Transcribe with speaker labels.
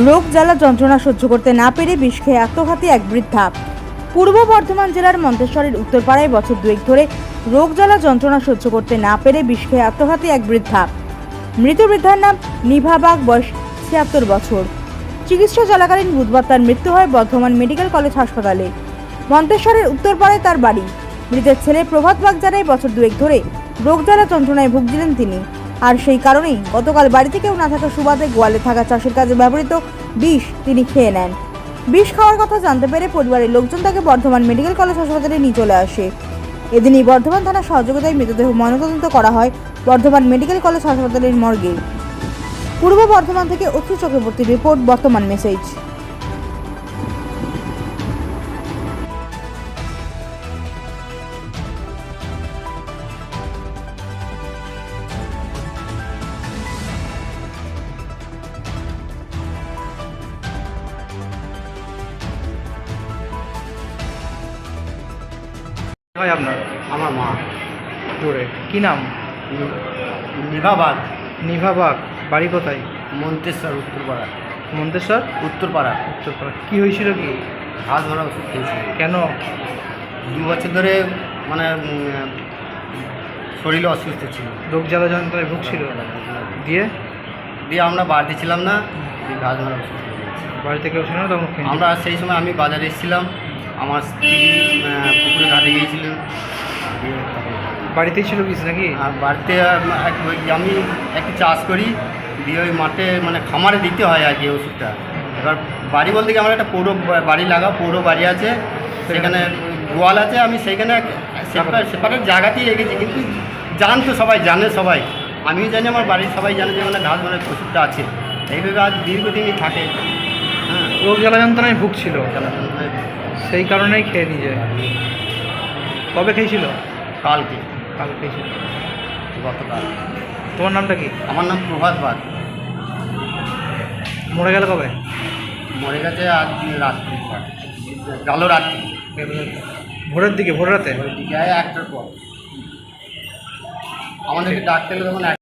Speaker 1: রোগ জ্বালা যন্ত্রণা সহ্য করতে না পেরে বিষ খেয়ে আত্মঘাতী এক বৃদ্ধা। পূর্ব বর্ধমান জেলার মন্তেশ্বরের উত্তরপাড়ায় বছর দুয়েক ধরে রোগ জ্বালা যন্ত্রণা সহ্য করতে না পেরে বিষ খেয়ে আত্মঘাতী এক বৃদ্ধা। মৃত বৃদ্ধার নাম নিভা বাগ, বয়স ৭৬ বছর। চিকিৎসা চলাকালীন বুধবার তার মৃত্যু হয় বর্ধমান মেডিকেল কলেজ হাসপাতালে। মন্তেশ্বরের উত্তরপাড়ায় তার বাড়ি। মৃতের ছেলে প্রভাত বাগ জানায় বছর দুয়েক ধরে রোগ জ্বালা যন্ত্রণায় ভুগছিলেন তিনি, আর সেই কারণেই গতকাল বাড়িতে কেউ না থাকা সুবাদে গোয়ালে থাকা চাষের কাজে ব্যবহৃত বিষ তিনি খেয়ে নেন। বিষ খাওয়ার কথা জানতে পেরে পরিবারের লোকজন তাকে বর্ধমান মেডিকেল কলেজ হাসপাতালে নিয়ে চলে আসে। এদিনই বর্ধমান থানার সহযোগিতায় মৃতদেহ ময়নাতদন্ত করা হয় বর্ধমান মেডিকেল কলেজ হাসপাতালের মর্গে। পূর্ব বর্ধমান থেকে অচ্যুত চক্রবর্তীর রিপোর্ট, বর্তমান মেসেজ।
Speaker 2: হয় আপনার?
Speaker 3: আমার মা
Speaker 2: করে কি নাম?
Speaker 3: Nibha bug,
Speaker 2: Nibha bug. বাড়ি কোথায়?
Speaker 3: মন্তেশ্বর উত্তরপাড়া।
Speaker 2: মন্তেশ্বর
Speaker 3: উত্তরপাড়া।
Speaker 2: উত্তরপাড়া। কি হয়েছিল কি?
Speaker 3: ঘাস ধরা ওষুধ খেয়েছি
Speaker 2: কেন?
Speaker 3: 2 বছর ধরে, মানে শরীরে অসুস্থ ছিল,
Speaker 2: রোগ জ্বালা যন্ত্রণায় ভুগছিল। দিয়ে
Speaker 3: দিয়ে আমরা বাড়িতে ছিলাম না, দিয়ে ঘাস ধরা ওষুধ খেয়েছি।
Speaker 2: বাড়িতে কেউ ছিল না তখন?
Speaker 3: আমরা সেই সময় আমি বাজারে এসেছিলাম, আমার স্ত্রী পুকুরে ঘাটে গিয়েছিলেন, দিয়ে তখন
Speaker 2: বাড়িতেই ছিল বিষ নাকি?
Speaker 3: আর বাড়িতে আমি একটু চাষ করি, দিয়ে ওই মাঠে মানে খামারে দিতে হয় আর কি ওষুধটা। এবার বাড়ি বলতে কি আমার একটা পৌর বাড়ি লাগা, পৌর বাড়ি আছে, সেখানে গোয়াল আছে, আমি সেইখানে সেপারেট জায়গাতেই রেখেছি। কিন্তু জানতো সবাই, জানে সবাই, আমিও জানি, আমার বাড়ির সবাই জানে যে মানে ঘাস মানে ওষুধটা আছে। এইভাবে আজ দীর্ঘদিনই থাকে। হ্যাঁ,
Speaker 2: রোগ জ্বালা যন্ত্রণায় ভুগছিল,
Speaker 3: জ্বালাতন
Speaker 2: সেই কারণেই খেয়ে নিয়ে যায়। কবে খেয়েছিল?
Speaker 3: কালকে,
Speaker 2: কাল খেয়েছিল।
Speaker 3: গতকাল।
Speaker 2: তোমার নামটা কি?
Speaker 3: আমার নাম প্রভাত বাগ।
Speaker 2: মরে গেল কবে?
Speaker 3: মরে গেছে আজ রাত্রি, কালো রাত্রি,
Speaker 2: ভোরের দিকে, ভোর রাতে।
Speaker 3: ওই দিকে 1টার পর আমাদেরকে ডাকতে হলো তখন